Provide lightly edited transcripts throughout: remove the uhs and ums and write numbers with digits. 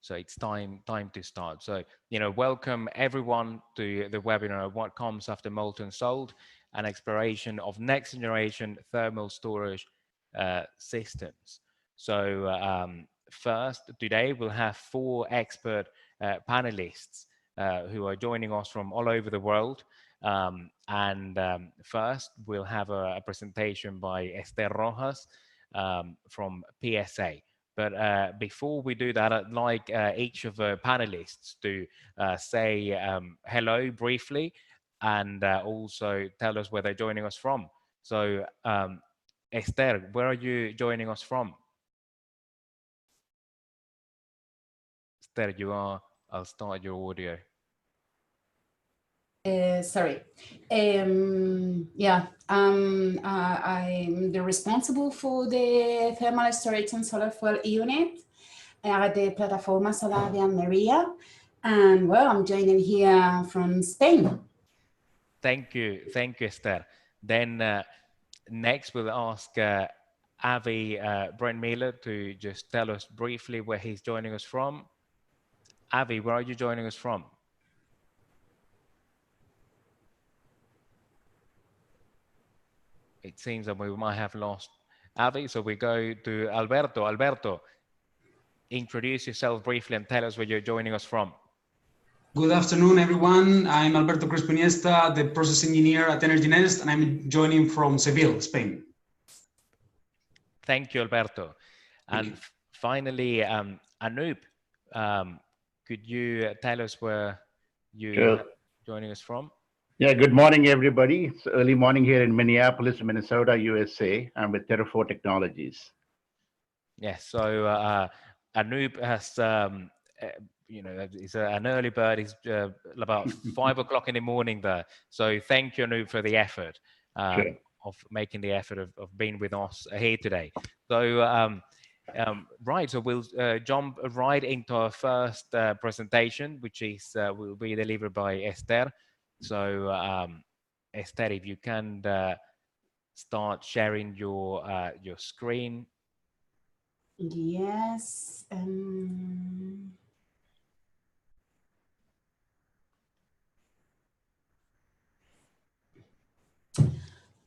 So it's time to start. So, welcome everyone to the webinar, What Comes After Molten Salt, an exploration of next generation thermal storage systems. So first, today we'll have 4 expert panelists who are joining us from all over the world. First, we'll have a presentation by Esther Rojas from PSA. But before we do that, I'd like each of the panelists to say hello briefly and also tell us where they're joining us from. So Esther, where are you joining us from? Esther, I'll start your audio. Sorry. Yeah, I'm the responsible for the thermal storage and solar fuel unit at the Plataforma Solar de Almería. And well, I'm joining here from Spain. Thank you, Esther. Then next we'll ask Avi Brent Miller to just tell us briefly where he's joining us from. Avi, where are you joining us from? It seems that we might have lost Avi, so we go to Alberto. Alberto, introduce yourself briefly and tell us where you're joining us from. Good afternoon, everyone. I'm Alberto Crespo Iniesta, the process engineer at Energy Nest, and I'm joining from Seville, Spain. Thank you, Alberto. And finally, Anoop, could you tell us where you're joining us from? Yeah, good morning, everybody. It's early morning here in Minneapolis, Minnesota, USA. I'm with Terrafor Technologies. Yes, so Anoop has, he's an early bird. He's about 5 o'clock in the morning there. So thank you, Anoop, for the effort of making the effort of being with us here today. So, right, so we'll jump right into our first presentation, which is will be delivered by Esther. So, Esther, if you can start sharing your screen. Yes.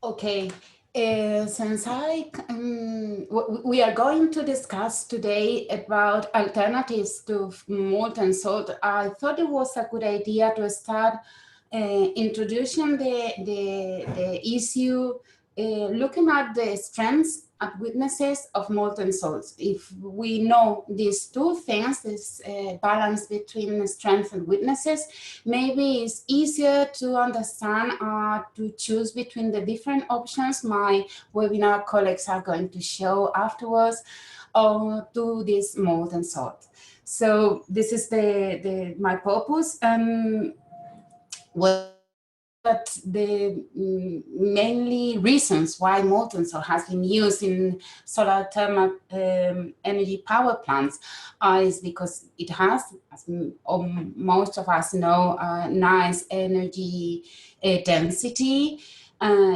Okay. Since we are going to discuss today about alternatives to molten salt, I thought it was a good idea to start introducing the issue, looking at the strengths and weaknesses of molten salts. If we know these two things, this balance between strengths and weaknesses, maybe it's easier to understand to choose between the different options my webinar colleagues are going to show afterwards to this molten salt. So this is my purpose. But the mainly reasons why molten salt has been used in solar thermal energy power plants is because it has, as most of us know, nice energy density,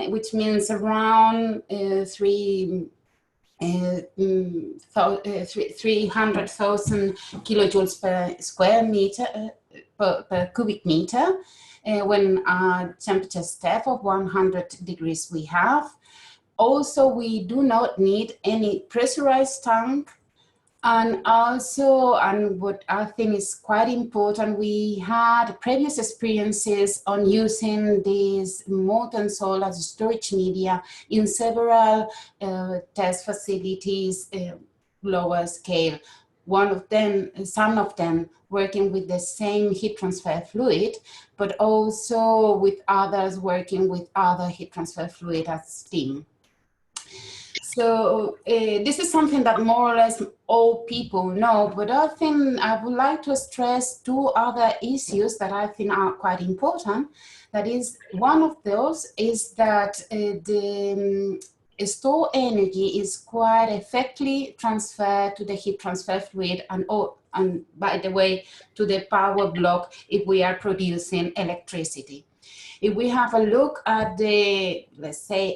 which means around 300,000 kilojoules per square meter, per cubic meter. When temperature step of 100 degrees we have. Also, we do not need any pressurized tank. And also, and what I think is quite important, we had previous experiences on using this molten salt as a storage media in several test facilities, lower scale. Some of them working with the same heat transfer fluid, but also with others working with other heat transfer fluid as steam. So this is something that more or less all people know, but I think I would like to stress 2 other issues that I think are quite important. That is, one of those is that the stored energy is quite effectively transferred to the heat transfer fluid and by the way, to the power block if we are producing electricity. If we have a look at the, let's say,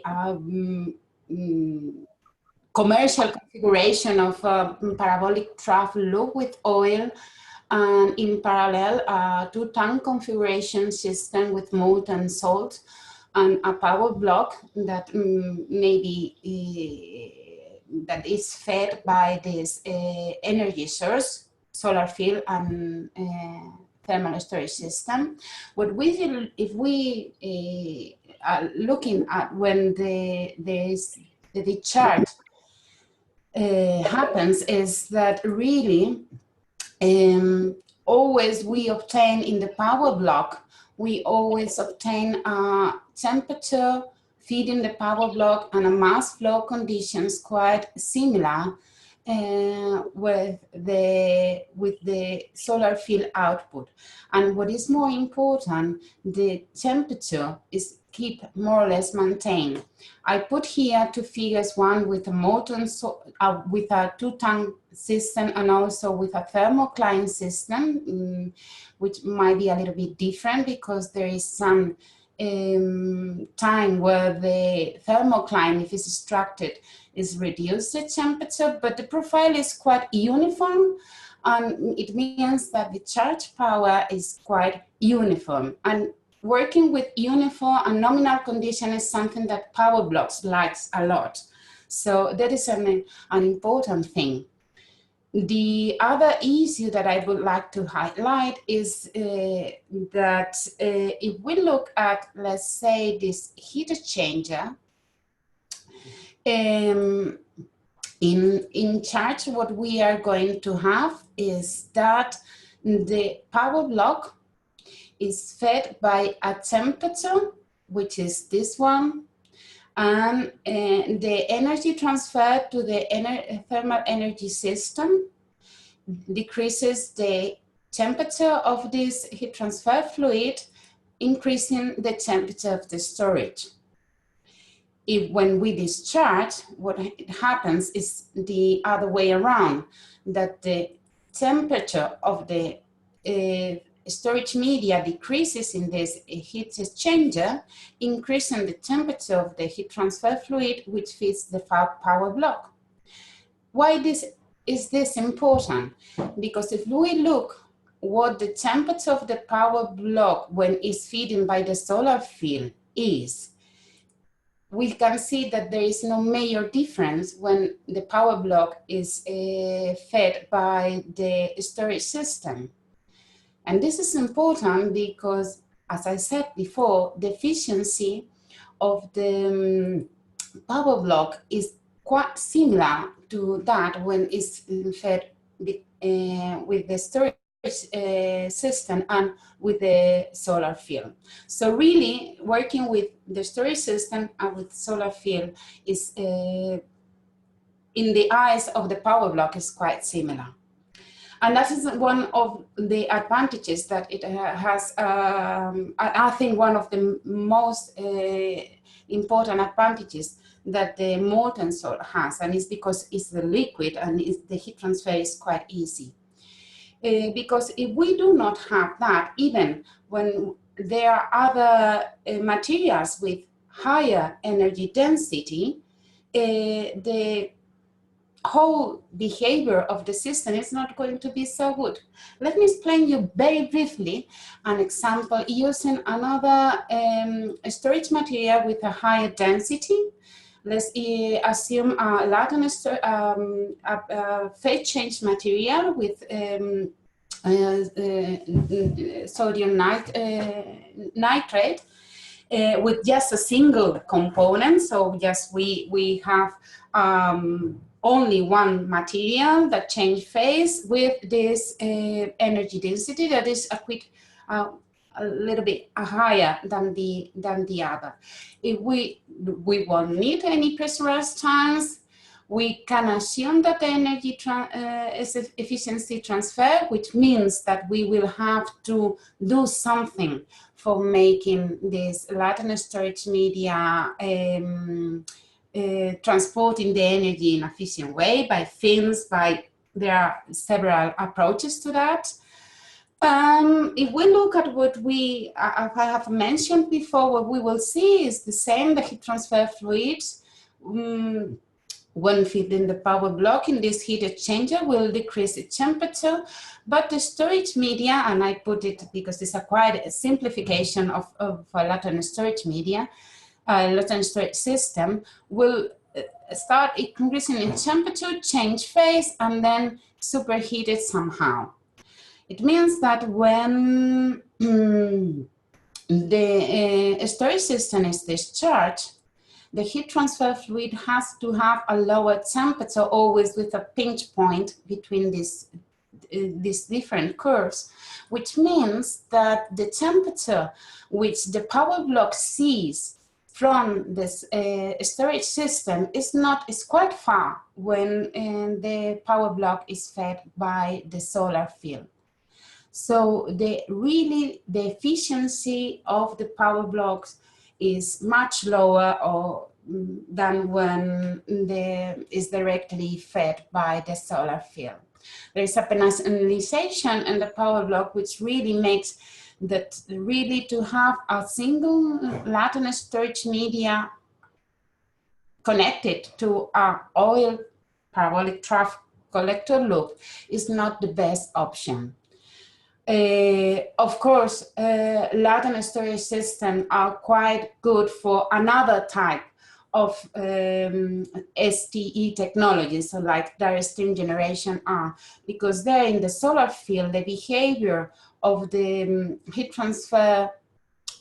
commercial configuration of a parabolic trough loop with oil, and in parallel, a 2-tank configuration system with molten salt and a power block that that is fed by this energy source, solar field, and thermal storage system. What we do, if we are looking at when the discharge happens, is that really always we obtain in the power block, we always obtain a temperature feeding the power block and a mass flow conditions quite similar with the solar field output. And what is more important, the temperature is keep more or less maintained. I put here two figures, one with a molten, with a 2-tank system, and also with a thermocline system, which might be a little bit different because there is some time where the thermocline, if it's extracted, is reduced the temperature, but the profile is quite uniform, and it means that the charge power is quite uniform. And working with uniform and nominal condition is something that power blocks likes a lot. So that is an important thing. The other issue that I would like to highlight is that if we look at, let's say, this heat exchanger, in charge, what we are going to have is that the power block is fed by a temperature, which is this one, and the energy transfer to the thermal energy system decreases the temperature of this heat transfer fluid, increasing the temperature of the storage. When we discharge, what happens is the other way around, that the temperature of the storage media decreases in this heat exchanger, increasing the temperature of the heat transfer fluid, which feeds the power block. Why is this important? Because if we look what the temperature of the power block when it's feeding by the solar field is, we can see that there is no major difference when the power block is fed by the storage system. And this is important because, as I said before, the efficiency of the power block is quite similar to that when it's fed with the storage system and with the solar field. So really working with the storage system and with solar field is, in the eyes of the power block, is quite similar. And that is one of the advantages that it has. I think one of the most important advantages that the molten salt has, and it's because it's the liquid and the heat transfer is quite easy. Because if we do not have that, even when there are other materials with higher energy density, the whole behavior of the system is not going to be so good. Let me explain you very briefly an example using another storage material with a higher density. Let's assume a latent phase change material with sodium nitrate with just a single component. So just we have only one material that change phase with this energy density that is a little bit higher than the other. If we won't need any pressurized tanks, we can assume that the energy is efficiency transfer, which means that we will have to do something for making this latent storage media transporting the energy in an efficient way by fins, there are several approaches to that. If we look at what I have mentioned before, what we will see is the same, the heat transfer fluids When feeding the power block in this heat exchanger will decrease its temperature, but the storage media, and I put it because it's a quite a simplification of a latent storage media, latent storage system, will start increasing its temperature, change phase, and then superheat it somehow. It means that when the storage system is discharged, the heat transfer fluid has to have a lower temperature, always with a pinch point between these different curves, which means that the temperature which the power block sees from this storage system is quite far when the power block is fed by the solar field. So the efficiency of the power blocks is much lower than when is directly fed by the solar field. There is a penalization in the power block, which really makes that to have a single latent storage media connected to our oil parabolic trough collector loop is not the best option. Of course, latent storage systems are quite good for another type of STE technologies, so like direct stream generation are, because there in the solar field, the behavior of the heat transfer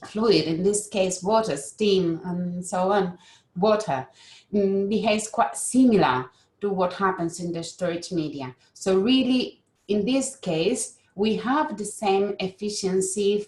fluid, in this case water, steam, and so on, water, behaves quite similar to what happens in the storage media. So really, in this case, we have the same efficiency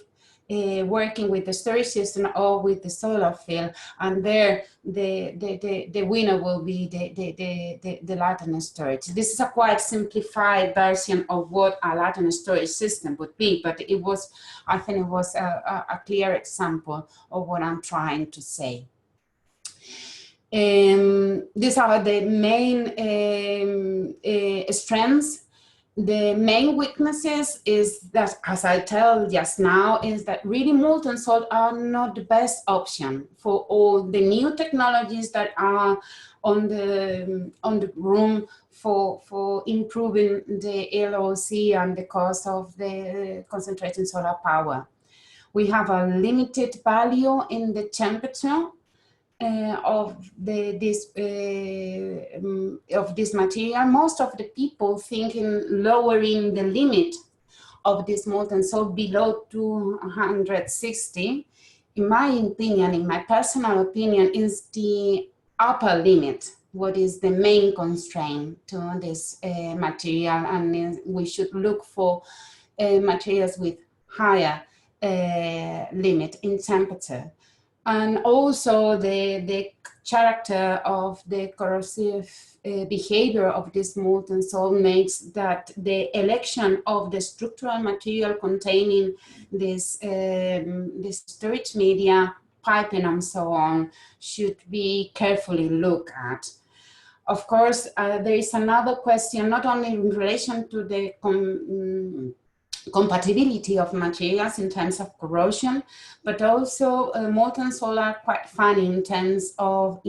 working with the storage system or with the solar field, and there the winner will be the latent storage. This is a quite simplified version of what a latent storage system would be, but I think it was a clear example of what I'm trying to say. These are the main strengths. The main weaknesses is that, as I tell just now, is that really molten salt are not the best option for all the new technologies that are on the room for improving the LOC and the cost of the concentrated solar power. We have a limited value in the temperature of this material. Most of the people think in lowering the limit of this molten salt below 260. In my opinion, in my personal opinion, is the upper limit what is the main constraint to this material, and we should look for materials with higher limit in temperature. And also the character of the corrosive behavior of this molten salt makes that the election of the structural material containing this storage media, piping and so on, should be carefully looked at. Of course, there is another question, not only in relation to the compatibility of materials in terms of corrosion, but also molten salt are quite funny in terms of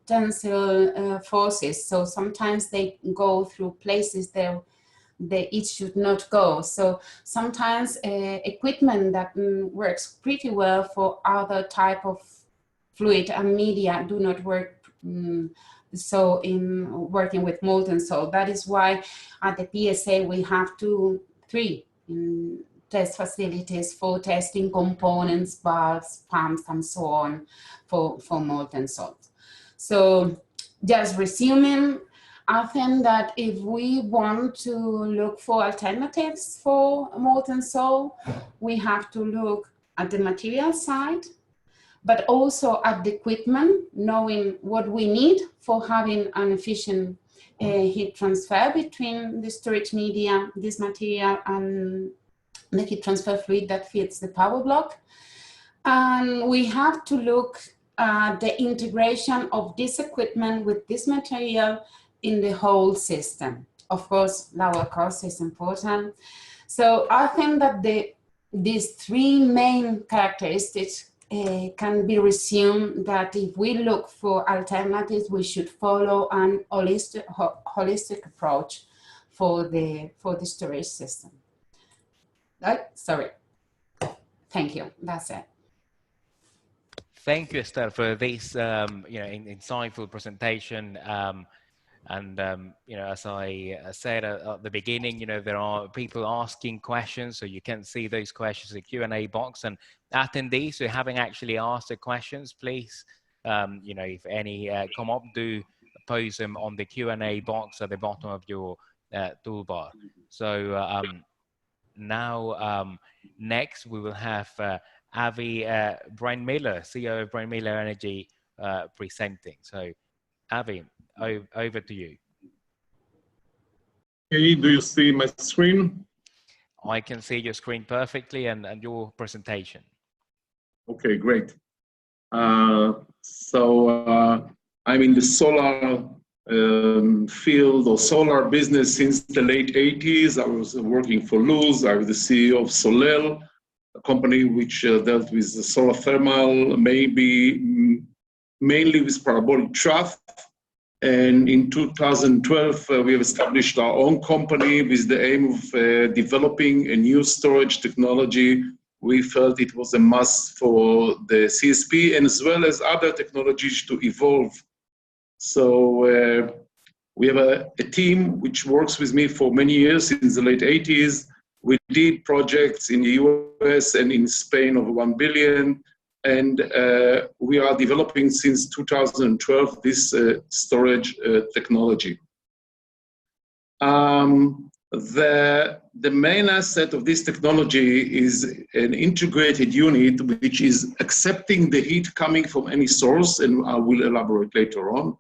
tensile forces. So sometimes they go through places that it should not go. So sometimes equipment that works pretty well for other type of fluid and media do not work so in working with molten salt. That is why at the PSA we have 3 test facilities for testing components, valves, pumps, and so on for molten salt. So just resuming, I think that if we want to look for alternatives for molten salt, we have to look at the material side, but also at the equipment, knowing what we need for having an efficient heat transfer between the storage media, this material, and the heat transfer fluid that feeds the power block. And we have to look at the integration of this equipment with this material in the whole system. Of course, lower cost is important. So I think that these 3 main characteristics can be resumed that if we look for alternatives, we should follow an holistic approach for the storage system. Sorry. Thank you. That's it. Thank you, Esther, for this insightful presentation. As I said at the beginning, there are people asking questions, so you can see those questions in the Q&A box. And attendees who haven't actually asked the questions, please, if any come up, do pose them on the Q&A box at the bottom of your toolbar. So now, next we will have Avi Brain-Miller, CEO of Brain-Miller Energy, presenting. So, Avi, over to you. Hey, do you see my screen? I can see your screen perfectly and your presentation. Okay, great. I'm in the solar field or solar business since the late 80s. I was working for Luz. I was the CEO of Solel, a company which dealt with solar thermal, mainly with parabolic trough. And in 2012, we have established our own company with the aim of developing a new storage technology. We felt it was a must for the CSP and as well as other technologies to evolve. So we have a team which works with me for many years since the late 80s. We did projects in the US and in Spain of 1 billion. And we are developing since 2012 this storage technology. The main asset of this technology is an integrated unit which is accepting the heat coming from any source, and I will elaborate later on.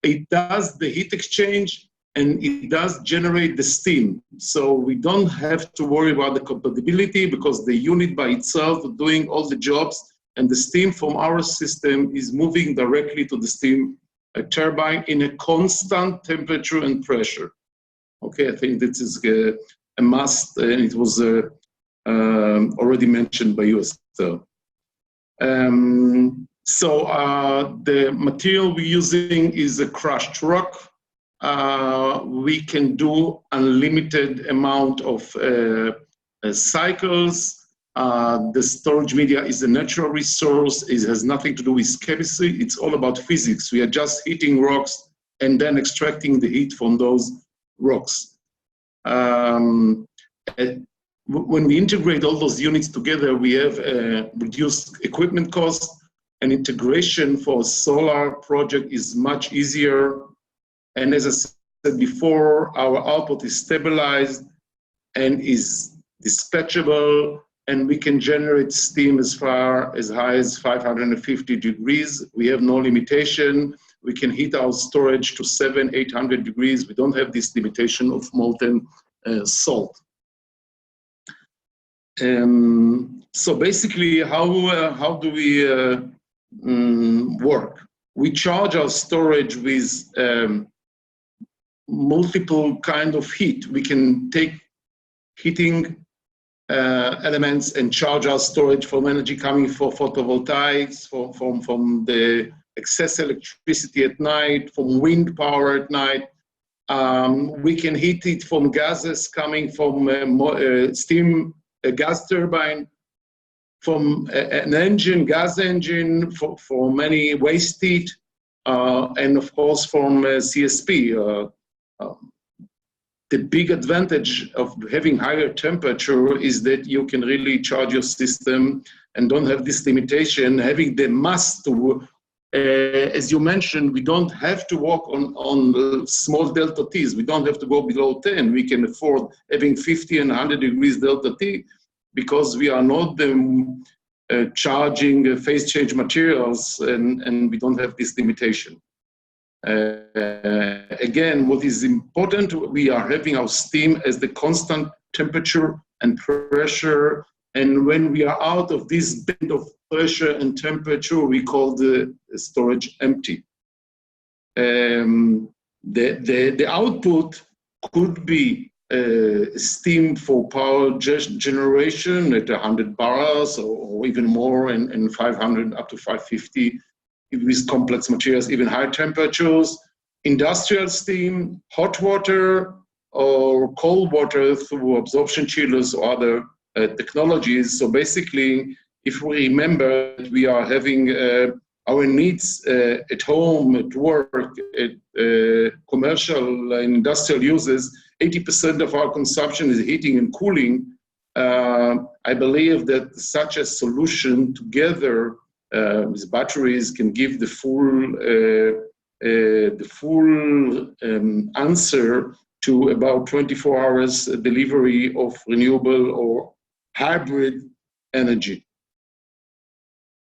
It does the heat exchange and it does generate the steam. So we don't have to worry about the compatibility because the unit by itself is doing all the jobs and the steam from our system is moving directly to the steam turbine in a constant temperature and pressure. Okay, I think this is a must, and it was already mentioned by you, Esther. The material we're using is a crushed rock. We can do unlimited amount of cycles. The storage media is a natural resource. It has nothing to do with chemistry. It's all about physics. We are just heating rocks and then extracting the heat from those rocks. When we integrate all those units together, we have reduced equipment costs, and integration for a solar project is much easier. And as I said before, our output is stabilized and is dispatchable, and we can generate steam as far as high as 550 degrees. We have no limitation. We can heat our storage to 700-800 degrees. We don't have this limitation of molten salt. So basically, how do we work? We charge our storage with multiple kind of heat. We can take heating elements and charge our storage from energy coming from photovoltaics, from the excess electricity at night, from wind power at night. We can heat it from gases coming from steam, a gas turbine, from an engine, gas engine, for many waste heat, and of course from CSP. The big advantage of having higher temperature is that you can really charge your system and don't have this limitation. Having the mass to, as you mentioned, we don't have to work on small delta T's. We don't have to go below 10. We can afford having 50 and 100 degrees delta T because we are not charging phase change materials and we don't have this limitation. Again, what is important, we are having our steam as the constant temperature and pressure. And when we are out of this band of pressure and temperature, we call the storage empty. The output could be steam for power generation at 100 bars or even more, and 500 up to 550 with complex materials, even high temperatures. Industrial steam, hot water, or cold water through absorption chillers or other technologies. So basically, if we remember that we are having our needs at home, at work, at commercial and industrial uses, 80% of our consumption is heating and cooling. I believe that such a solution together with batteries can give the full answer to about 24 hours delivery of renewable or hybrid energy.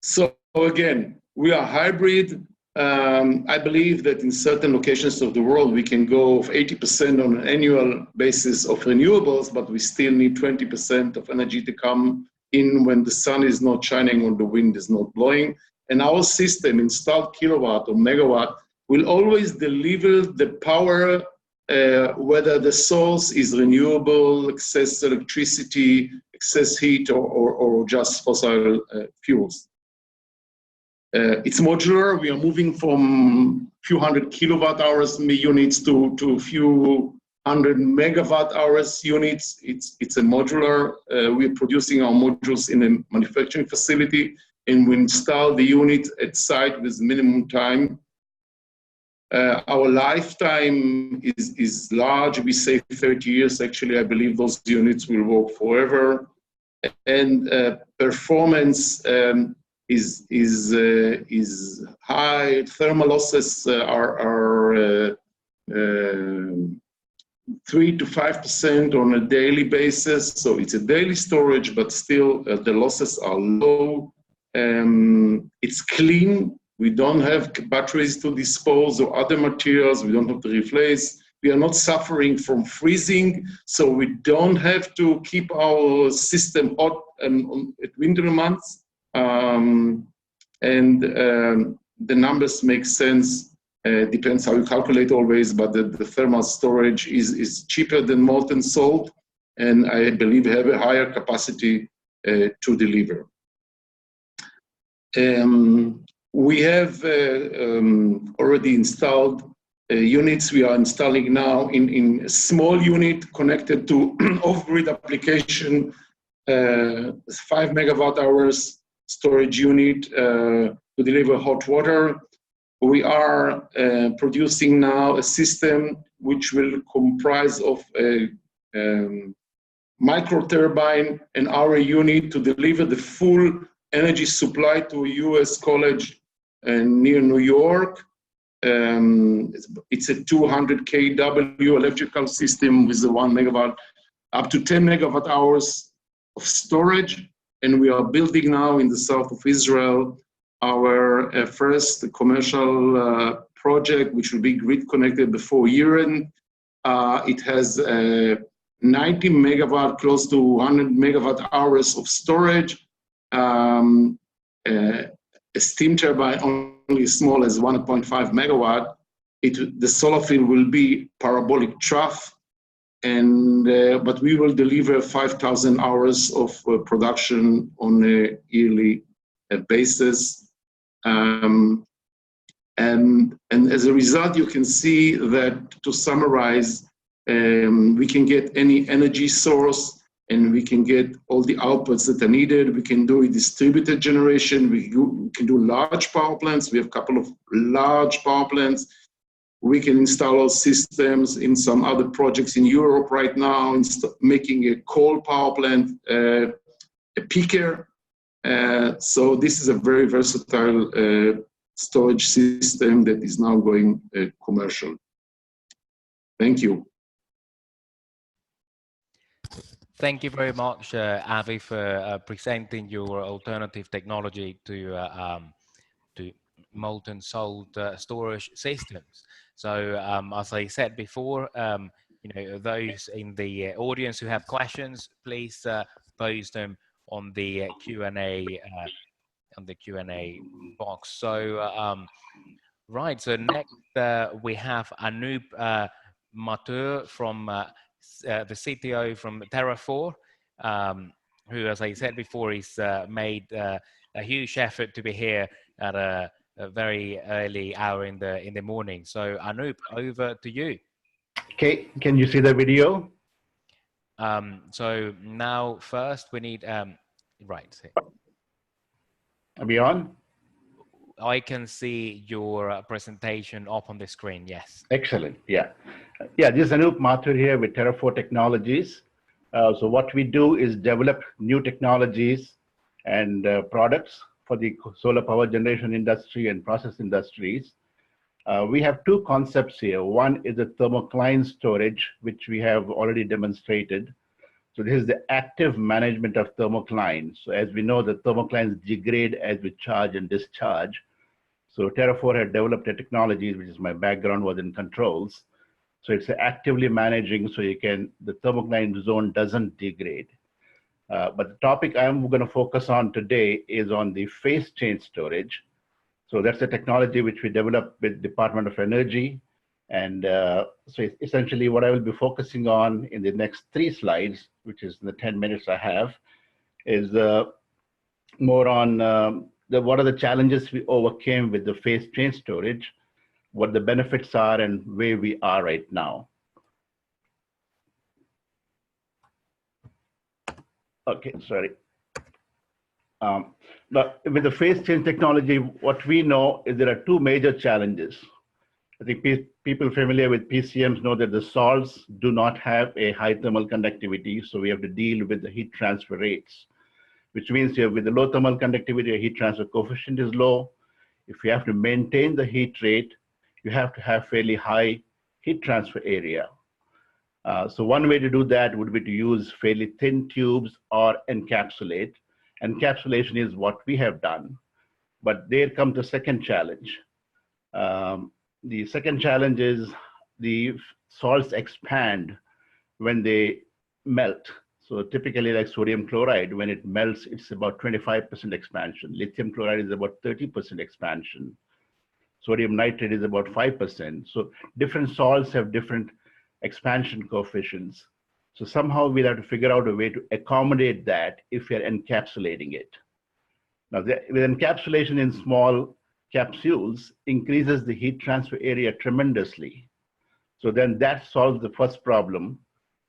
So again, we are hybrid. I believe that in certain locations of the world, we can go of 80% on an annual basis of renewables, but we still need 20% of energy to come in when the sun is not shining or the wind is not blowing. And our system, installed kilowatt or megawatt, will always deliver the power, whether the source is renewable, excess electricity, excess heat, or just fossil fuels. It's modular. We are moving from a few hundred kilowatt hours units to a few hundred megawatt hours units. It's a modular. We're producing our modules in a manufacturing facility, and we install the unit at site with minimum time. Our lifetime is large. We say 30 years. Actually, I believe those units will work forever. And performance is high. Thermal losses are 3 to 5% on a daily basis. So it's a daily storage, but still the losses are low. It's clean. We don't have batteries to dispose or other materials. We don't have to replace. We are not suffering from freezing, so we don't have to keep our system hot at winter months. The numbers make sense. Depends how you calculate always, but the thermal storage is cheaper than molten salt, and I believe have a higher capacity to deliver. We have already installed units. We are installing now in a small unit connected to off-grid application, 5 megawatt hours storage unit to deliver hot water. We are producing now a system which will comprise of a micro turbine and our unit to deliver the full energy supply to a US college near New York. It's a 200 kW electrical system with the 1 megawatt, up to 10 megawatt hours of storage. And we are building now in the south of Israel our first commercial project, which will be grid connected before year end. It has 90 megawatt, close to 100 megawatt hours of storage. A steam turbine only as small as 1.5 megawatt. The solar field will be parabolic trough, and but we will deliver 5,000 hours of production on a yearly basis. And as a result, you can see that, to summarize, we can get any energy source, and we can get all the outputs that are needed. We can do a distributed generation. We can do large power plants. We have a couple of large power plants. We can install our systems in some other projects in Europe right now, making a coal power plant, a peaker. So this is a very versatile storage system that is now going commercial. Thank you. Thank you very much, Avi, for presenting your alternative technology to molten salt storage systems. So, as I said before, those in the audience who have questions, please post them on the Q&A box. So, right. So next we have Anoop Mathur from the CTO from Terra4, who, as I said before, he's made a huge effort to be here at a very early hour in the morning. So Anup, over to you. Okay, can you see the video? So now first we need, right. Are we on? I can see your presentation up on the screen, yes. Excellent, yeah. Yeah, this is Anup Mathur here with Terra4 Technologies. So what we do is develop new technologies and products for the solar power generation industry and process industries. We have two concepts here. One is the Thermocline Storage, which we have already demonstrated. So this is the active management of thermoclines. So as we know, the thermoclines degrade as we charge and discharge. So Terra4 had developed a technology, which is my background, was in controls. So it's actively managing, so you can, the thermocline zone doesn't degrade. But the topic I'm going to focus on today is on the phase change storage. So that's a technology which we developed with Department of Energy. And so essentially what I will be focusing on in the next 3 slides, which is the 10 minutes I have, is more on what are the challenges we overcame with the phase change storage, what the benefits are, and where we are right now. Okay, sorry. But with the phase change technology, what we know is there are 2 major challenges. I think people familiar with PCMs know that the salts do not have a high thermal conductivity, so we have to deal with the heat transfer rates, which means with the low thermal conductivity, your heat transfer coefficient is low. If you have to maintain the heat rate, you have to have fairly high heat transfer area. So one way to do that would be to use fairly thin tubes or encapsulate. Encapsulation is what we have done. But there comes the second challenge. The second challenge is the salts expand when they melt. So typically like sodium chloride, when it melts, it's about 25% expansion. Lithium chloride is about 30% expansion. Sodium nitrate is about 5%. So different salts have different expansion coefficients. So somehow we'll have to figure out a way to accommodate that if you're encapsulating it. Now, with encapsulation in small capsules increases the heat transfer area tremendously. So then that solves the first problem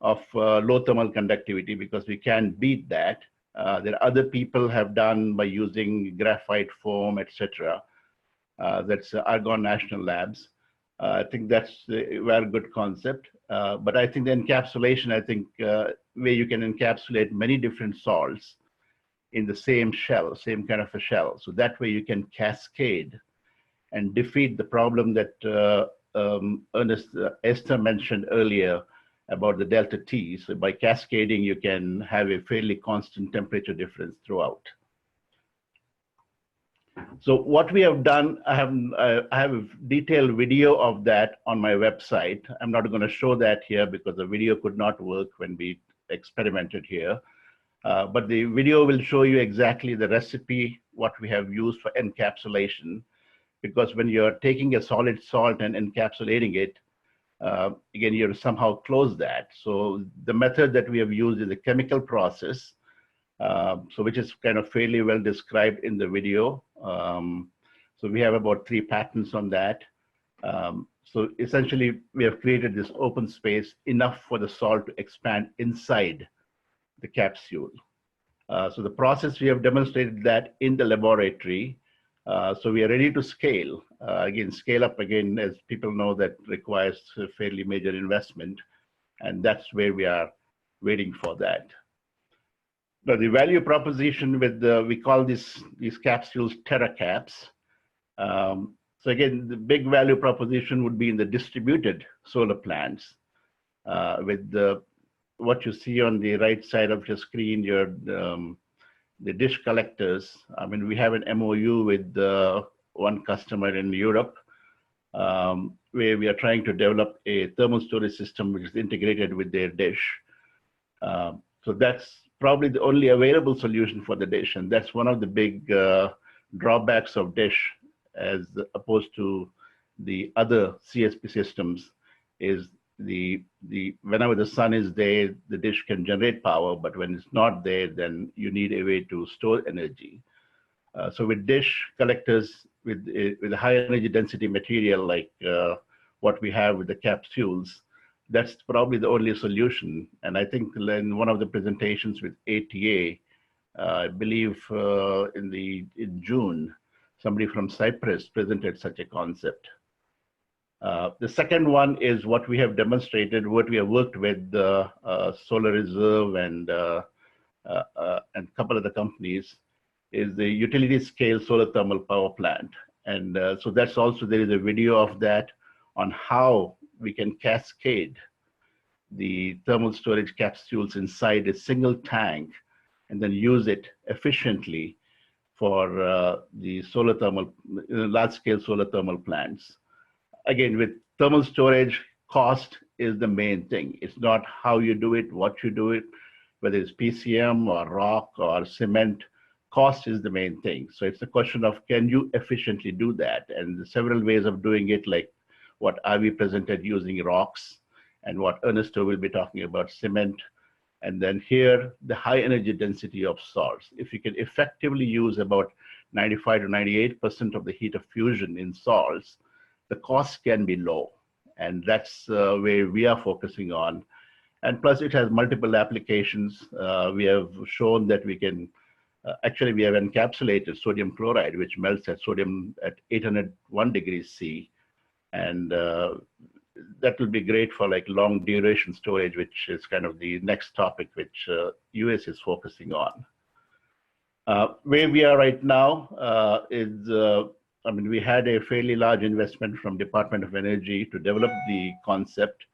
of low thermal conductivity, because we can't beat that. There are other people have done by using graphite foam, etc. That's Argonne National Labs. I think that's a very good concept. But I think the encapsulation, where you can encapsulate many different salts in the same shell, same kind of a shell. So that way you can cascade and defeat the problem that Esther mentioned earlier about the delta T. So by cascading, you can have a fairly constant temperature difference throughout. So what we have done, I have a detailed video of that on my website. I'm not going to show that here because the video could not work when we experimented here. But the video will show you exactly the recipe, what we have used for encapsulation. Because when you're taking a solid salt and encapsulating it, again, you somehow close that. So the method that we have used is a chemical process, which is kind of fairly well described in the video. So we have about 3 patents on that. So essentially, we have created this open space enough for the salt to expand inside the capsule. So the process, we have demonstrated that in the laboratory. So we are ready to scale. Again, scale up again, as people know, that requires a fairly major investment. And that's where we are waiting for that. Now, the value proposition with we call these capsules TerraCaps. So again, the big value proposition would be in the distributed solar plants. With what you see on the right side of your screen, the dish collectors. I mean, we have an MOU with one customer in Europe, where we are trying to develop a thermal storage system which is integrated with their dish. So that's probably the only available solution for the dish, and that's one of the big drawbacks of dish as opposed to the other CSP systems, is whenever the sun is there, the dish can generate power, but when it's not there, then you need a way to store energy. So with dish collectors, with a high energy density material like what we have with the capsules, that's probably the only solution. And I think in one of the presentations with ATA, I believe in June, somebody from Cyprus presented such a concept. The second one is what we have demonstrated, what we have worked with Solar Reserve and a couple of the companies, is the utility scale solar thermal power plant. And so that's also, there is a video of that on how we can cascade the thermal storage capsules inside a single tank and then use it efficiently for the solar thermal, large scale solar thermal plants. Again, with thermal storage, cost is the main thing. It's not how you do it, what you do it, whether it's PCM or rock or cement, cost is the main thing. So it's a question of, can you efficiently do that? And several ways of doing it, like what Avi presented using rocks and what Ernesto will be talking about cement. And then here, the high energy density of salts. If you can effectively use about 95 to 98% of the heat of fusion in salts, the cost can be low. And that's where we are focusing on. And plus it has multiple applications. We have shown that we can, actually we have encapsulated sodium chloride, which melts at 801 degrees C. And that will be great for like long duration storage, which is kind of the next topic which US is focusing on. Where we are right now is, I mean, we had a fairly large investment from Department of Energy to develop the concept.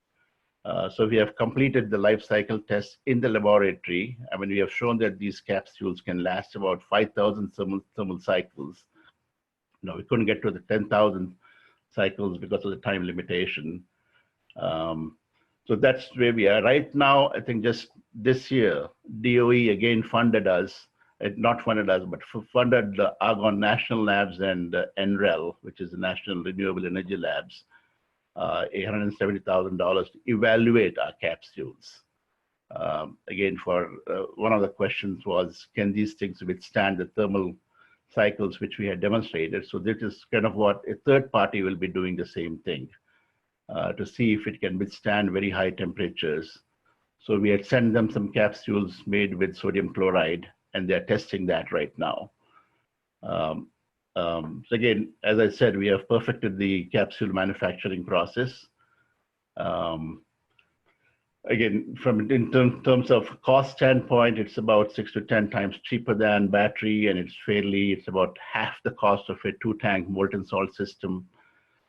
So we have completed the life cycle tests in the laboratory. I mean, we have shown that these capsules can last about 5,000 thermal cycles. No, we couldn't get to the 10,000 cycles because of the time limitation. So that's where we are right now. I think just this year, DOE again funded us, not funded us, but funded the Argonne National Labs and NREL, which is the National Renewable Energy Labs, $870,000 to evaluate our capsules. Again, for one of the questions was, can these things withstand the thermal cycles which we had demonstrated? So this is kind of what a third party will be doing the same thing to see if it can withstand very high temperatures. So we had sent them some capsules made with sodium chloride, and they're testing that right now. So again, as I said, we have perfected the capsule manufacturing process. Again, in terms of cost standpoint, it's about 6 to 10 times cheaper than battery, and it's about half the cost of a 2-tank molten salt system.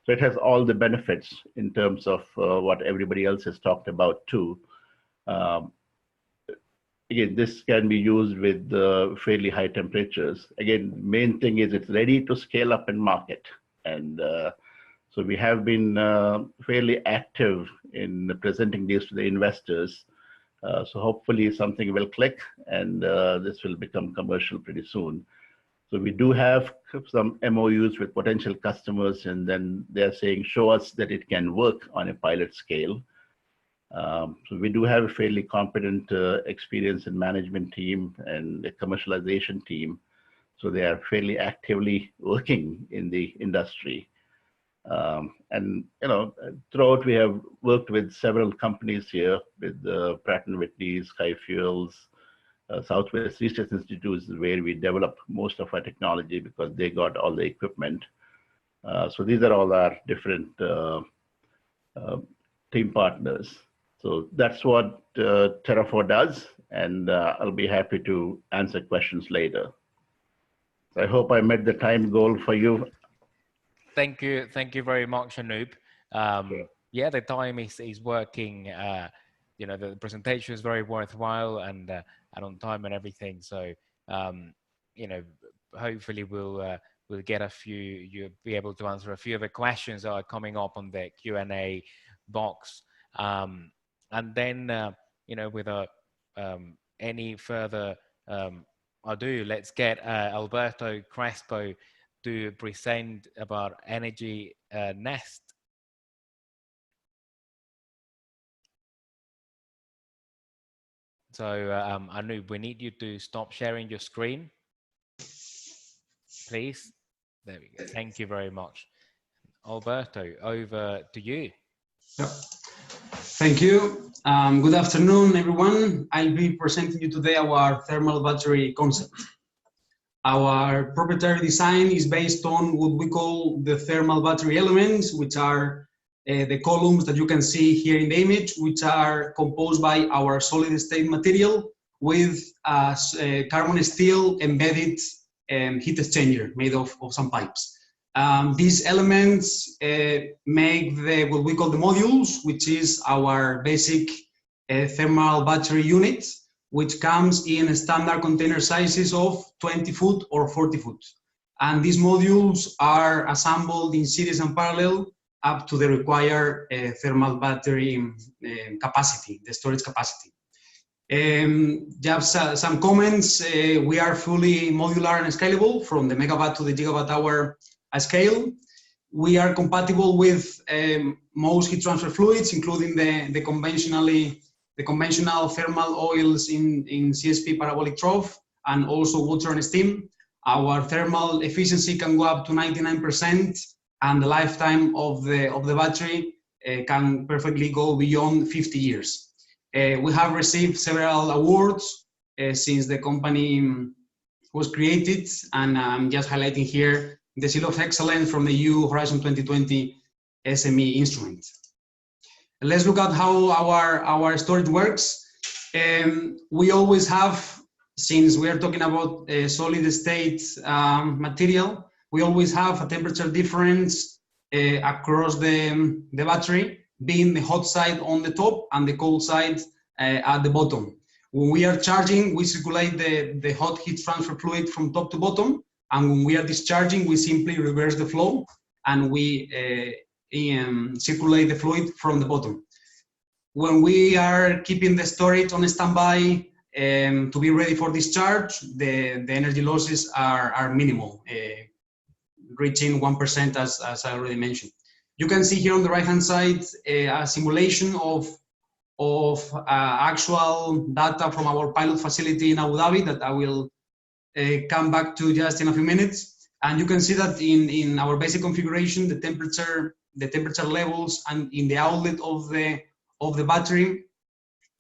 So it has all the benefits in terms of what everybody else has talked about too. Again, this can be used with fairly high temperatures. Again, main thing is it's ready to scale up and market. And so we have been fairly active in presenting these to the investors. So hopefully something will click and this will become commercial pretty soon. So we do have some MOUs with potential customers, and then they're saying, show us that it can work on a pilot scale. So we do have a fairly competent experience in management team and a commercialization team. So they are fairly actively working in the industry. And throughout we have worked with several companies here, with Pratt & Whitney, Sky Fuels, Southwest Research Institute is where we develop most of our technology because they got all the equipment. So these are all our different team partners. So that's what Terrafor does, and I'll be happy to answer questions later. I hope I met the time goal for you. Thank you very much, Anup. Yeah, the time is working. The presentation is very worthwhile and on time and everything. So hopefully we'll get you'll be able to answer a few of the questions that are coming up on the Q&A box. And then, without any further ado, let's get Alberto Crespo to present about Energy Nest. So Anu, we need you to stop sharing your screen, please. There we go. Thank you very much. Alberto, over to you. Yep. Thank you. Good afternoon, everyone. I'll be presenting you today our thermal battery concept. Our proprietary design is based on what we call the thermal battery elements, which are the columns that you can see here in the image, which are composed by our solid state material with carbon steel embedded heat exchanger made of some pipes. These elements make what we call the modules, which is our basic thermal battery unit, which comes in standard container sizes of 20 foot or 40 foot. And these modules are assembled in series and parallel up to the required thermal battery capacity, the storage capacity. Just some comments. We are fully modular and scalable from the megawatt to the gigawatt hour scale. We are compatible with most heat transfer fluids, including the conventional thermal oils in CSP parabolic trough, and also water and steam. Our thermal efficiency can go up to 99%, and the lifetime of the battery can perfectly go beyond 50 years. We have received several awards since the company was created, and I'm just highlighting here the Seal of Excellence from the EU Horizon 2020 SME instrument. Let's look at how our storage works. We always have, since we are talking about a solid state material, we always have a temperature difference across the battery, being the hot side on the top and the cold side at the bottom. When we are charging, we circulate the hot heat transfer fluid from top to bottom, and when we are discharging, we simply reverse the flow and we circulate the fluid from the bottom. When we are keeping the storage on standby to be ready for discharge, the energy losses are minimal, reaching 1%, as I already mentioned. You can see here on the right-hand side a simulation of actual data from our pilot facility in Abu Dhabi that I will come back to just in a few minutes. And you can see that in our basic configuration, the temperature levels and in the outlet of the battery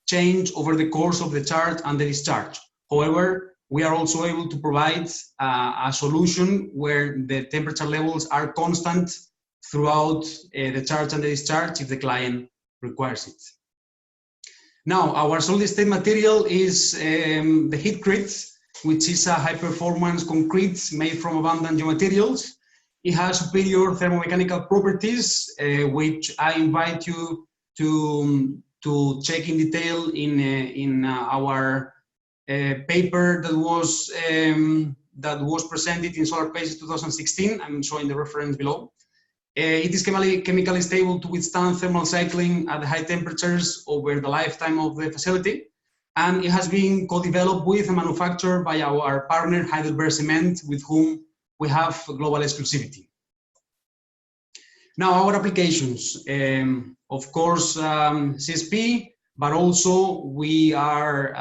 change over the course of the charge and the discharge. However, we are also able to provide a solution where the temperature levels are constant throughout the charge and the discharge if the client requires it. Now, our solid state material is the Heatcrete, which is a high-performance concrete made from abundant geomaterials. It has superior thermomechanical properties, which I invite you to check in detail in our paper that was presented in Solar Pages 2016. I'm showing the reference below. It is chemically stable to withstand thermal cycling at high temperatures over the lifetime of the facility. And it has been co-developed with and manufactured by our partner Heidelberg Cement, with whom we have global exclusivity. Now, our applications, of course, CSP, but also we are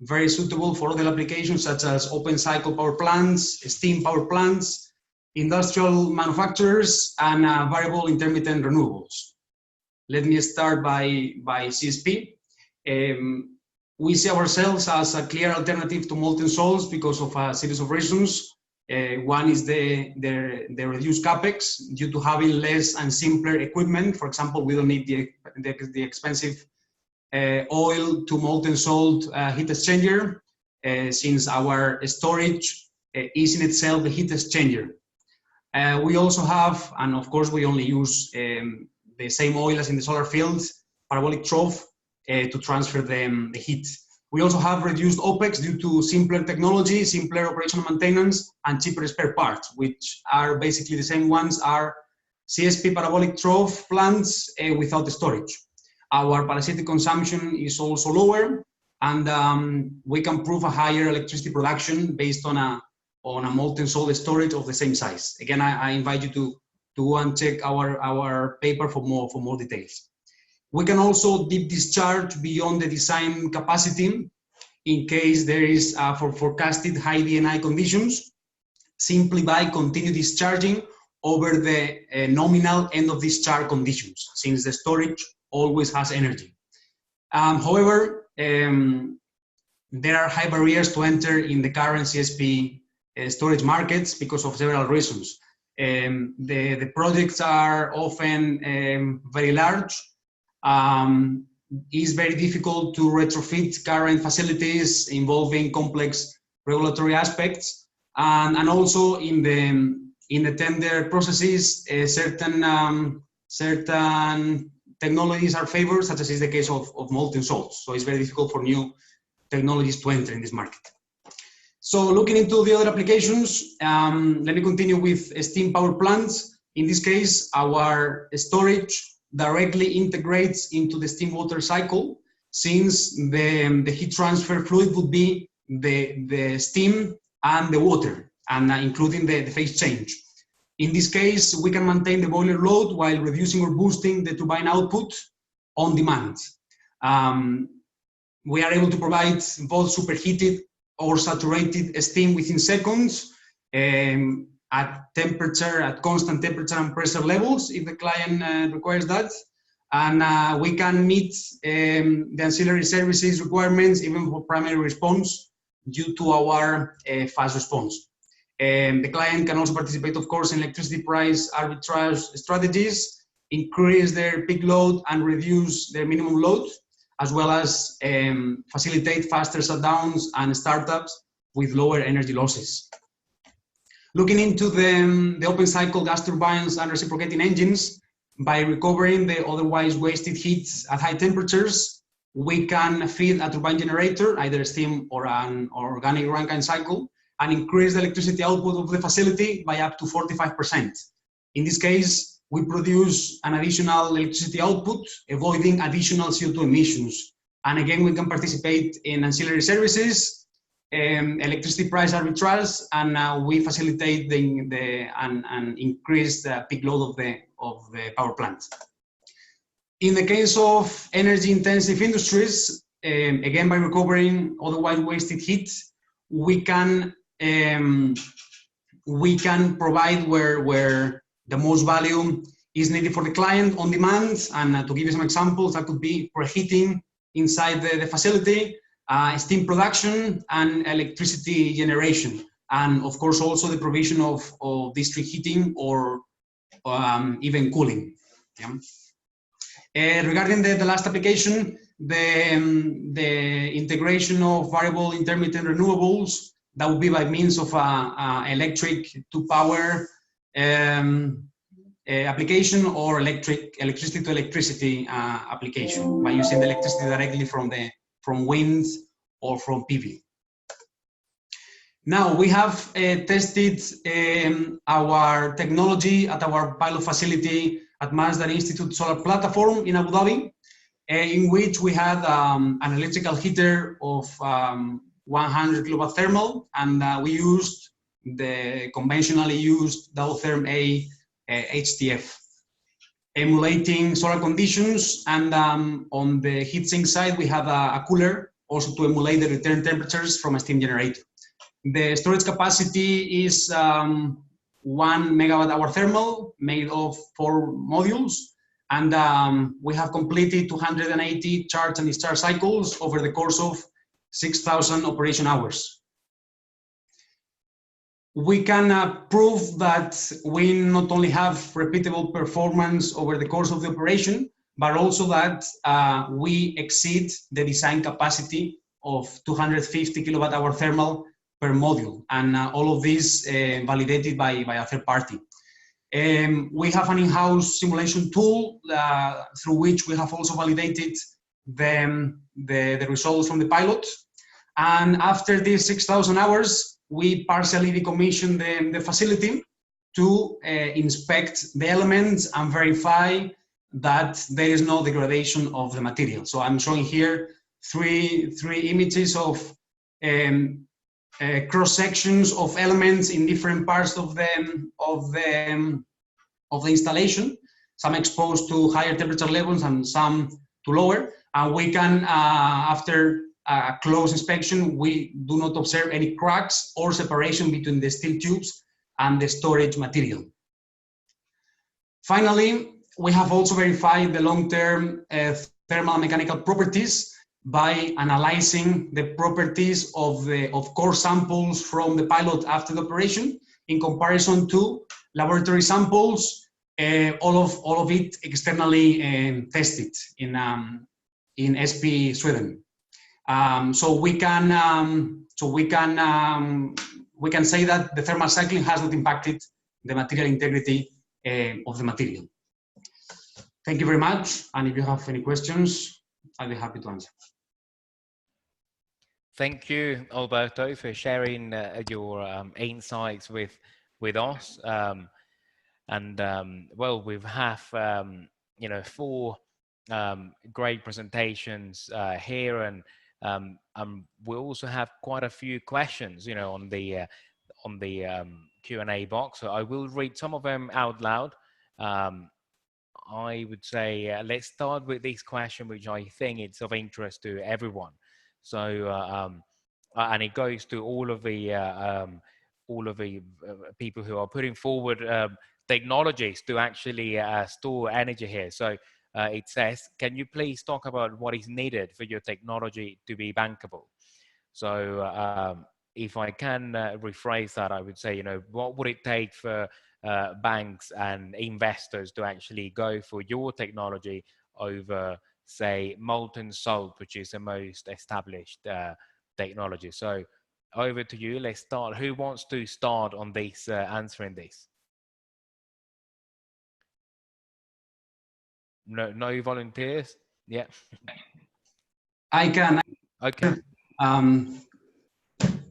very suitable for other applications such as open cycle power plants, steam power plants, industrial manufacturers, and variable intermittent renewables. Let me start by CSP. We see ourselves as a clear alternative to molten salts because of a series of reasons. One is the reduced capex due to having less and simpler equipment. For example, we don't need the expensive oil to molten salt heat exchanger, since our storage is in itself a heat exchanger. We also have, and of course we only use the same oil as in the solar fields, parabolic trough, to transfer the heat. We also have reduced OPEX due to simpler technology, simpler operational maintenance, and cheaper spare parts, which are basically the same ones are CSP parabolic trough plants without the storage. Our parasitic consumption is also lower, and we can prove a higher electricity production based on a molten salt storage of the same size. Again, I invite you to go and check our paper for more details. We can also deep discharge beyond the design capacity in case there is for forecasted high DNI conditions, simply by continue discharging over the nominal end of discharge conditions, since the storage always has energy. However, there are high barriers to enter in the current CSP storage markets because of several reasons. The projects are often very large. It's very difficult to retrofit current facilities involving complex regulatory aspects, and also in the tender processes, certain technologies are favored, such as is the case of molten salts. So it's very difficult for new technologies to enter in this market. So looking into the other applications, let me continue with steam power plants. In this case, our storage directly integrates into the steam water cycle, since the heat transfer fluid would be the steam and the water, and including the phase change. In this case, we can maintain the boiler load while reducing or boosting the turbine output on demand. We are able to provide both superheated or saturated steam within seconds at constant temperature and pressure levels if the client requires that. And we can meet the ancillary services requirements even for primary response due to our fast response. The client can also participate, of course, in electricity price arbitrage strategies, increase their peak load and reduce their minimum load, as well as facilitate faster shutdowns and startups with lower energy losses. Looking into the open cycle gas turbines and reciprocating engines, by recovering the otherwise wasted heat at high temperatures, we can feed a turbine generator, either steam or an organic Rankine cycle, and increase the electricity output of the facility by up to 45%. In this case, we produce an additional electricity output, avoiding additional CO2 emissions. And again, we can participate in ancillary services, electricity price arbitrage, and we facilitate and increase the peak load of the power plant. In the case of energy intensive industries, again, by recovering otherwise wasted heat, we can provide where the most value is needed for the client on demand. And to give you some examples, that could be preheating inside the facility, steam production, and electricity generation. And of course, also the provision of district heating or even cooling. Yeah. Regarding the last application, the integration of variable intermittent renewables, that would be by means of electric to power application, or electricity to electricity application, by using the electricity directly from wind or from PV. Now we have tested our technology at our pilot facility at Masdar Institute Solar Platform in Abu Dhabi, in which we had an electrical heater of 100 kilowatt thermal, and we used the conventionally used double therm A HTF, emulating solar conditions. And on the heatsink side, we have a cooler also to emulate the return temperatures from a steam generator. The storage capacity is 1 megawatt hour thermal, made of 4 modules, and we have completed 280 charge and discharge cycles over the course of 6,000 operation hours. We can prove that we not only have repeatable performance over the course of the operation, but also that we exceed the design capacity of 250 kilowatt hour thermal per module, and all of this validated by a third party. We have an in-house simulation tool through which we have also validated the results from the pilot. And after these 6,000 hours, we partially decommissioned the facility to inspect the elements and verify that there is no degradation of the material. So I'm showing here three images of cross sections of elements in different parts of the installation. some exposed to higher temperature levels and some to lower. And we can, after a close inspection, we do not observe any cracks or separation between the steel tubes and the storage material. Finally, we have also verified the long-term thermal and mechanical properties by analyzing the properties of core samples from the pilot after the operation in comparison to laboratory samples, all of it externally tested in SP Sweden. So we can say that the thermal cycling has not impacted the material integrity of the material. Thank you very much, and if you have any questions, I'll be happy to answer. Thank you, Alberto, for sharing your insights with us. Well, we have 4 great presentations here, and we also have quite a few questions, on the Q&A box. So I will read some of them out loud. I would say let's start with this question, which I think it's of interest to everyone. So and it goes to all of the people who are putting forward technologies to actually store energy here. So it says, can you please talk about what is needed for your technology to be bankable? So if I can rephrase that, I would say, what would it take for banks and investors to actually go for your technology over, say, molten salt, which is the most established technology? So over to you. Let's start. Who wants to start on this, answering this? No volunteers? Yeah. I can. Okay.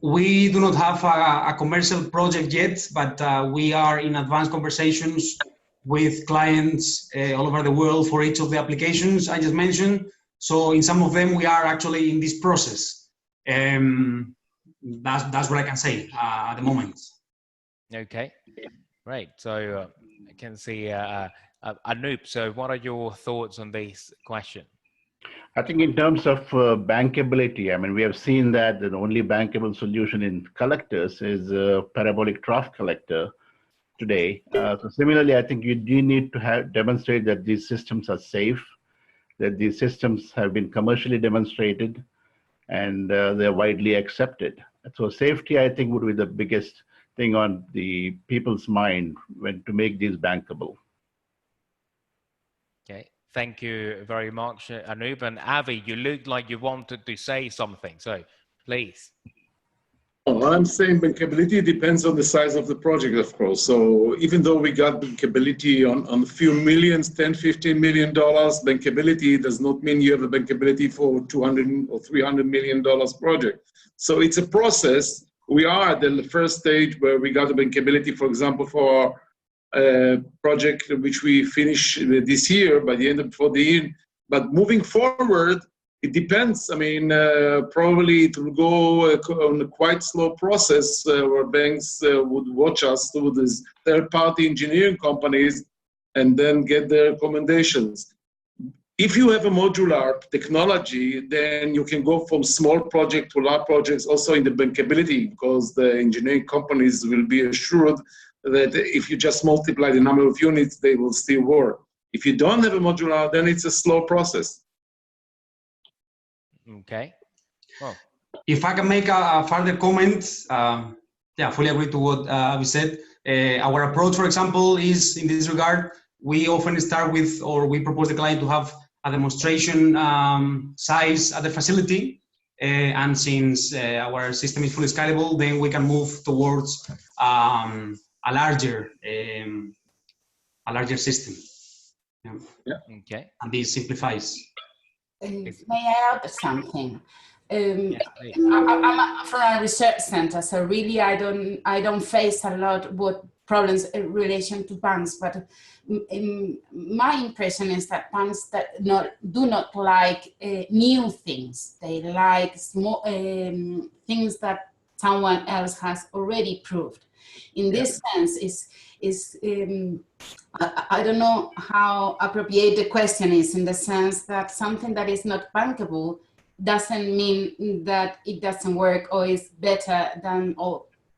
We do not have a commercial project yet, but we are in advanced conversations with clients all over the world for each of the applications I just mentioned. So in some of them, we are actually in this process. That's what I can say at the moment. Okay. Great. So I can see Anoop. So what are your thoughts on this question? I think in terms of bankability, I mean, we have seen that the only bankable solution in collectors is a parabolic trough collector today. So similarly, I think you do need to demonstrate that these systems are safe, that these systems have been commercially demonstrated, and they're widely accepted. So safety, I think, would be the biggest thing on the people's mind when to make these bankable. Okay. Thank you very much, Anoop. And Avi, you looked like you wanted to say something, so please. Oh, I'm saying bankability depends on the size of the project, of course. So even though we got bankability on a few millions, $10, $15 million, bankability does not mean you have a bankability for $200 or $300 million project. So it's a process. We are at the first stage where we got a bankability, for example, for project which we finish this year by the end of the year. But moving forward, it depends. I mean, probably it will go on a quite slow process where banks would watch us through these third-party engineering companies and then get their recommendations. If you have a modular technology, then you can go from small project to large projects also in the bankability, because the engineering companies will be assured that if you just multiply the number of units, they will still work. If you don't have a modular, then it's a slow process. Okay. Well, if I can make a further comment, yeah, fully agree to what we said. Our approach, for example, is in this regard, we often start with, or we propose the client to have a demonstration size at the facility. And since our system is fully scalable, then we can move towards a larger system. Yeah. Yeah. Okay. And this simplifies. May I add something? Yes, I'm from a research center, so really I don't face a lot what problems in relation to banks, but my impression is that banks that do not like new things. They like small things that someone else has already proved. In this sense, I don't know how appropriate the question is, in the sense that something that is not bankable doesn't mean that it doesn't work or is better than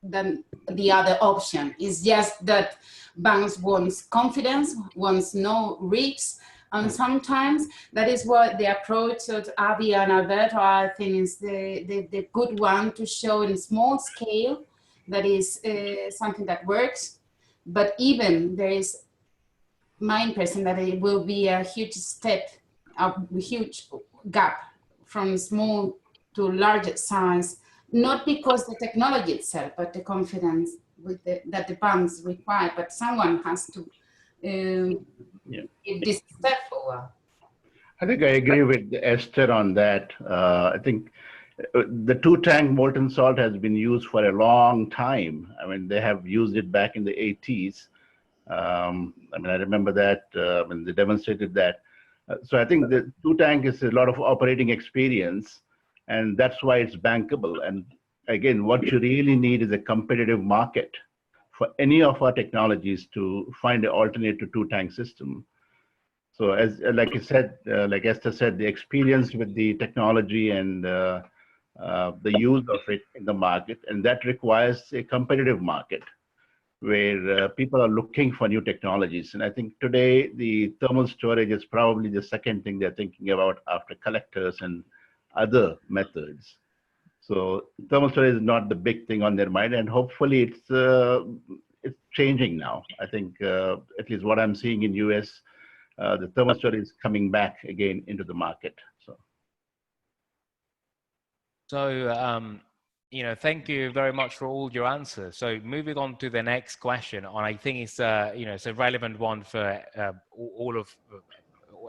the other option. It's just that banks want confidence, wants no risks, and sometimes that is what the approach that Abby and Alberto, I think, is the good one to show in small scale that is something that works. But even there is my impression that it will be a huge step, a huge gap from small to large size, not because the technology itself, but the confidence with that the banks require. But someone has to give this step forward. I think I agree with Esther on that. I think the two-tank molten salt has been used for a long time. I mean, they have used it back in the 80s. I mean, I remember that when they demonstrated that. So I think the two-tank is a lot of operating experience, and that's why it's bankable. And again, what you really need is a competitive market for any of our technologies to find an alternate to two-tank system. So as like you said, like Esther said, the experience with the technology and the use of it in the market, and that requires a competitive market where people are looking for new technologies. And I think today the thermal storage is probably the second thing they're thinking about after collectors and other methods. So thermal storage is not the big thing on their mind, and hopefully it's changing now. I think at least what I'm seeing in US, the thermal storage is coming back again into the market. So you know, thank you very much for all your answers. So moving on to the next question, and I think it's you know, it's a relevant one for all of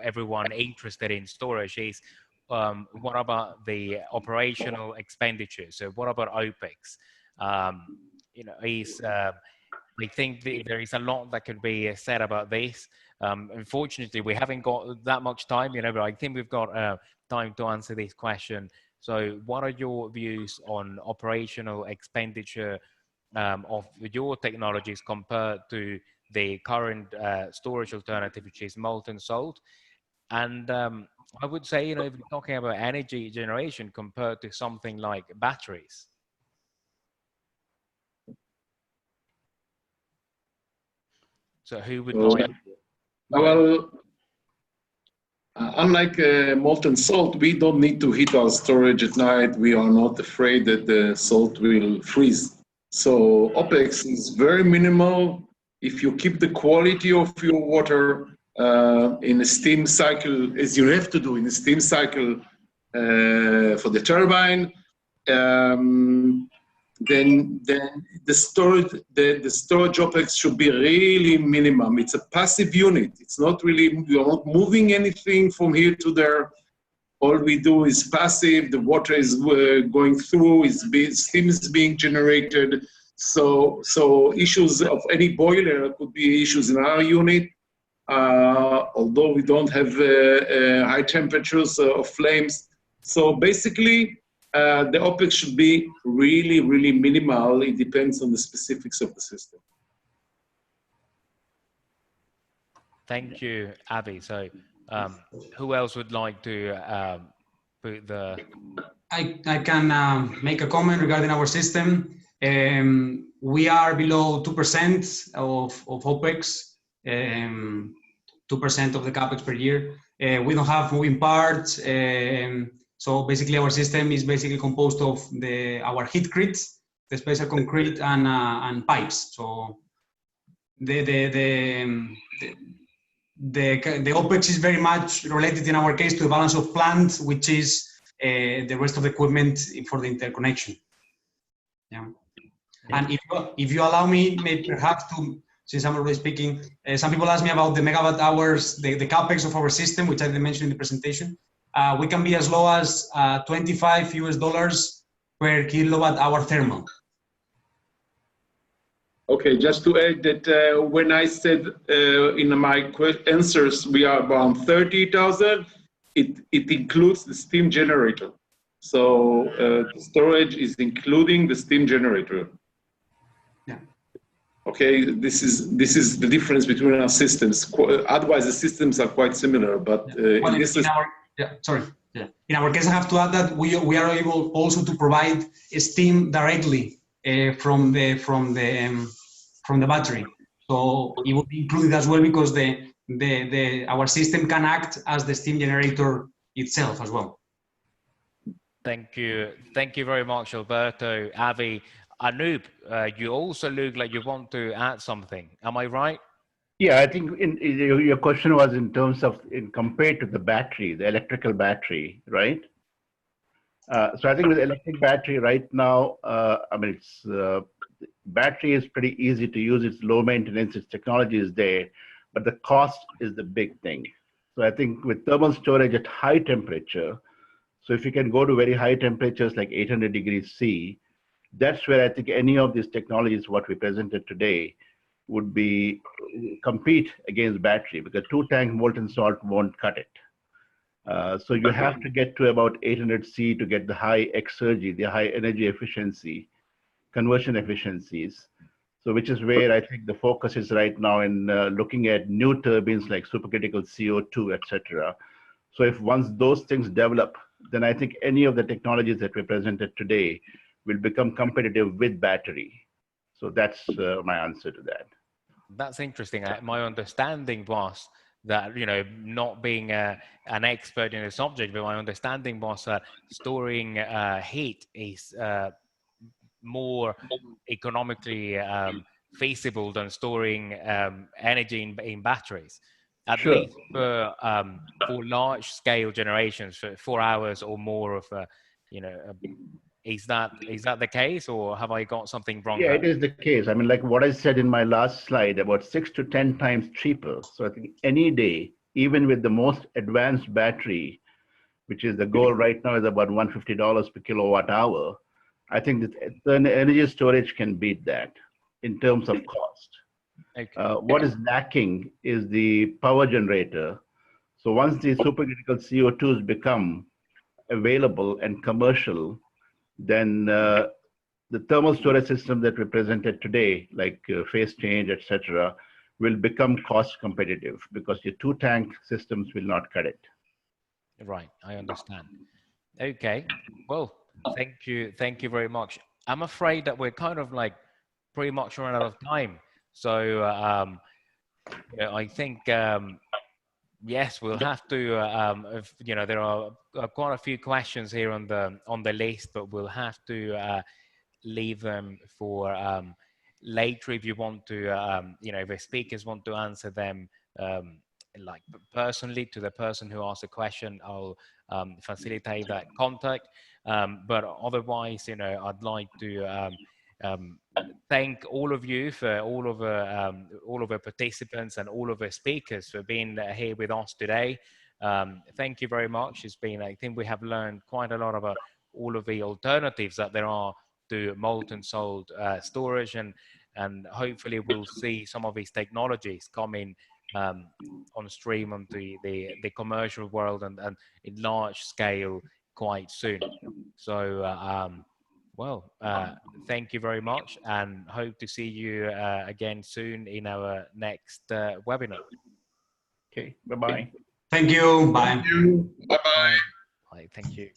everyone interested in storage. Is what about the operational expenditures? So what about OPEX? You know, I think there is a lot that could be said about this. Unfortunately, we haven't got that much time, you know, but I think we've got time to answer this question. So what are your views on operational expenditure of your technologies compared to the current storage alternative, which is molten salt? And I would say, you know, if you're talking about energy generation compared to something like batteries. So who would like? Well, unlike molten salt, we don't need to heat our storage at night. We are not afraid that the salt will freeze. So OPEX is very minimal. If you keep the quality of your water in a steam cycle, as you have to do in a steam cycle for the turbine, then the storage OPEX should be really minimum. It's a passive unit. It's not really, we are not moving anything from here to there. All we do is passive. The water is going through, steam is being generated. So issues of any boiler could be issues in our unit. Although we don't have high temperatures of flames. So basically, the OPEX should be really, really minimal. It depends on the specifics of the system. Thank you, Abby. So who else would like to put the... I can make a comment regarding our system. We are below 2% of OPEX, 2% of the CAPEX per year. We don't have moving parts. So basically our system is basically composed of our heatcrete, the special concrete and pipes. So the OPEX is very much related in our case to the balance of plant, which is the rest of the equipment for the interconnection. Yeah. And if you allow me, maybe perhaps to, since I'm already speaking, some people ask me about the megawatt hours, the CAPEX of our system, which I didn't mention in the presentation. We can be as low as $25 US per kilowatt hour thermal. Okay, just to add that when I said in my answers we are around 30,000, it includes the steam generator. So the storage is including the steam generator. Yeah. Okay, this is the difference between our systems. Otherwise, the systems are quite similar, but well, in this in our case, I have to add that we are able also to provide steam directly from the battery. So it will be included as well because our system can act as the steam generator itself as well. Thank you very much, Alberto. Avi, Anoop, you also look like you want to add something. Am I right? Yeah, I think your question was in terms of compared to the battery, the electrical battery, right? So I think with electric battery right now, I mean, battery is pretty easy to use. It's low maintenance. Its technology is there, but the cost is the big thing. So I think with thermal storage at high temperature, so if you can go to very high temperatures like 800 degrees C, that's where I think any of these technologies, what we presented today, would be compete against battery, because 2-tank molten salt won't cut it. So you have to get to about 800 C to get the high exergy, the high energy efficiency, conversion efficiencies. So which is where I think the focus is right now in looking at new turbines like supercritical CO2, etc. So if once those things develop, then I think any of the technologies that we presented today will become competitive with battery. So that's my answer to that. That's interesting. My understanding was that, you know, not being an expert in the subject, but my understanding was that storing heat is more economically feasible than storing energy in batteries. At least for large scale generations, for 4 hours or more of, is that the case, or have I got something wrong? Yeah, it is the case. I mean, like what I said in my last slide, about 6 to 10 times cheaper. So I think any day, even with the most advanced battery, which is the goal right now is about $150 per kilowatt hour, I think that the energy storage can beat that in terms of cost. Okay. What is lacking is the power generator. So once the supercritical CO2s become available and commercial, then the thermal storage system that we presented today, like phase change, etc., will become cost competitive because your 2-tank systems will not cut it. Right, I understand. Okay, well, thank you very much. I'm afraid that we're kind of like pretty much run out of time. So I think yes, we'll have to. There are quite a few questions here on the list, but we'll have to leave them for later if you want to. If the speakers want to answer them like personally to the person who asked the question, I'll facilitate that contact. But otherwise, I'd like to thank all of you for all of the participants and all of the speakers for being here with us today. Thank you very much. It's been, I think we have learned quite a lot about all of the alternatives that there are to molten salt storage, and hopefully we'll see some of these technologies coming on stream onto the commercial world and in large scale quite soon. So thank you very much, and hope to see you again soon in our next webinar. Okay, bye-bye. Thank you. Bye. Bye-bye. Bye. Thank you.